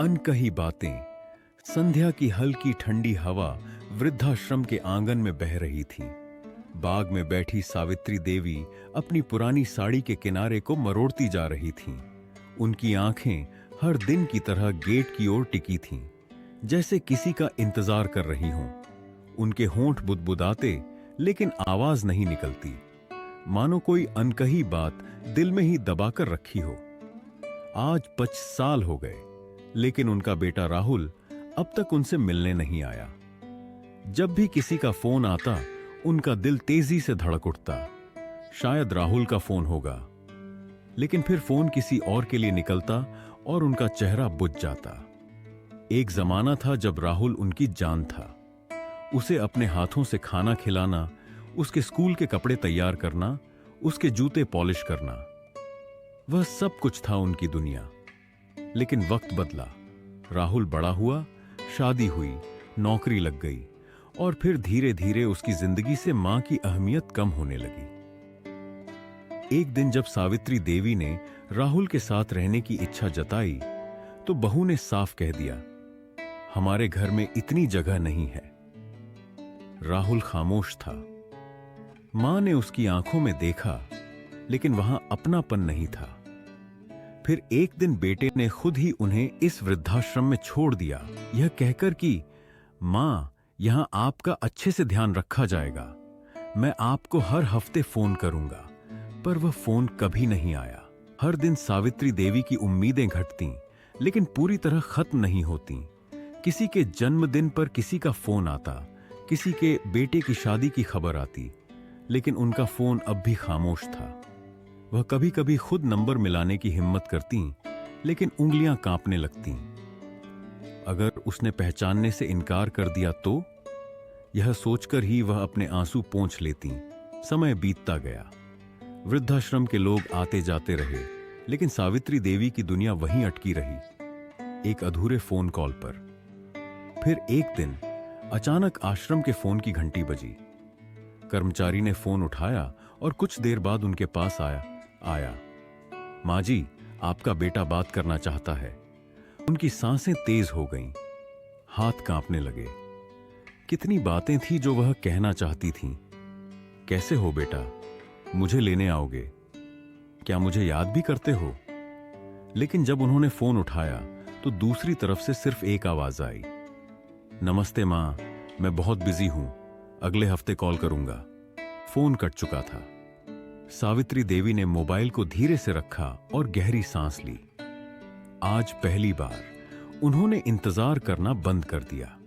अनकही बातें। संध्या की हल्की ठंडी हवा वृद्धाश्रम के आंगन में बह रही थी। बाग में बैठी सावित्री देवी अपनी पुरानी साड़ी के किनारे को मरोड़ती जा रही थीं। उनकी आंखें हर दिन की तरह गेट की ओर टिकी थीं, जैसे किसी का इंतजार कर रही हों। उनके होंठ बुदबुदाते, लेकिन आवाज नहीं निकलती, मानो कोई अनकही बात दिल में ही दबाकर रखी हो। आज 25 साल हो गए, लेकिन उनका बेटा राहुल अब तक उनसे मिलने नहीं आया। जब भी किसी का फोन आता, उनका दिल तेजी से धड़क उठता। शायद राहुल का फोन होगा, लेकिन फिर फोन किसी और के लिए निकलता और उनका चेहरा बुझ जाता। एक जमाना था जब राहुल उनकी जान था। उसे अपने हाथों से खाना खिलाना, उसके स्कूल के कपड़े तैयार करना, उसके जूते पॉलिश करना, वह सब कुछ था उनकी दुनिया। लेकिन वक्त बदला। राहुल बड़ा हुआ, शादी हुई, नौकरी लग गई, और फिर धीरे धीरे उसकी जिंदगी से मां की अहमियत कम होने लगी। एक दिन जब सावित्री देवी ने राहुल के साथ रहने की इच्छा जताई, तो बहू ने साफ कह दिया, हमारे घर में इतनी जगह नहीं है। राहुल खामोश था। मां ने उसकी आंखों में देखा, लेकिन वहां अपनापन नहीं था। फिर एक दिन बेटे ने खुद ही उन्हें इस वृद्धाश्रम में छोड़ दिया, यह कहकर कि मां, यहां आपका अच्छे से ध्यान रखा जाएगा। मैं आपको हर हफ्ते फोन करूंगा। पर वह फोन कभी नहीं आया। हर दिन सावित्री देवी की उम्मीदें घटतीं, लेकिन पूरी तरह खत्म नहीं होतीं। किसी के जन्मदिन पर किसी का फोन आता, किसी के बेटे की शादी की खबर आती, लेकिन उनका फोन अब भी खामोश था। वह कभी कभी खुद नंबर मिलाने की हिम्मत करतीं, लेकिन उंगलियां कांपने लगतीं। अगर उसने पहचानने से इनकार कर दिया तो? यह सोचकर ही वह अपने आंसू पोंछ लेतीं। समय बीतता गया। वृद्धाश्रम के लोग आते जाते रहे, लेकिन सावित्री देवी की दुनिया वहीं अटकी रही, एक अधूरे फोन कॉल पर। फिर एक दिन अचानक आश्रम के फोन की घंटी बजी। कर्मचारी ने फोन उठाया और कुछ देर बाद उनके पास आया। माँ जी, आपका बेटा बात करना चाहता है। उनकी सांसें तेज हो गईं, हाथ कांपने लगे। कितनी बातें थी जो वह कहना चाहती थीं। कैसे हो बेटा? मुझे लेने आओगे? क्या मुझे याद भी करते हो? लेकिन जब उन्होंने फोन उठाया तो दूसरी तरफ से सिर्फ एक आवाज आई, नमस्ते मां, मैं बहुत बिजी हूं, अगले हफ्ते कॉल करूंगा। फोन कट चुका था। सावित्री देवी ने मोबाइल को धीरे से रखा और गहरी सांस ली। आज पहली बार उन्होंने इंतजार करना बंद कर दिया।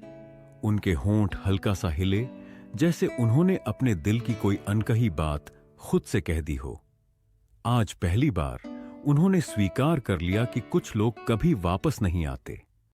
उनके होंठ हल्का सा हिले, जैसे उन्होंने अपने दिल की कोई अनकही बात खुद से कह दी हो। आज पहली बार उन्होंने स्वीकार कर लिया कि कुछ लोग कभी वापस नहीं आते।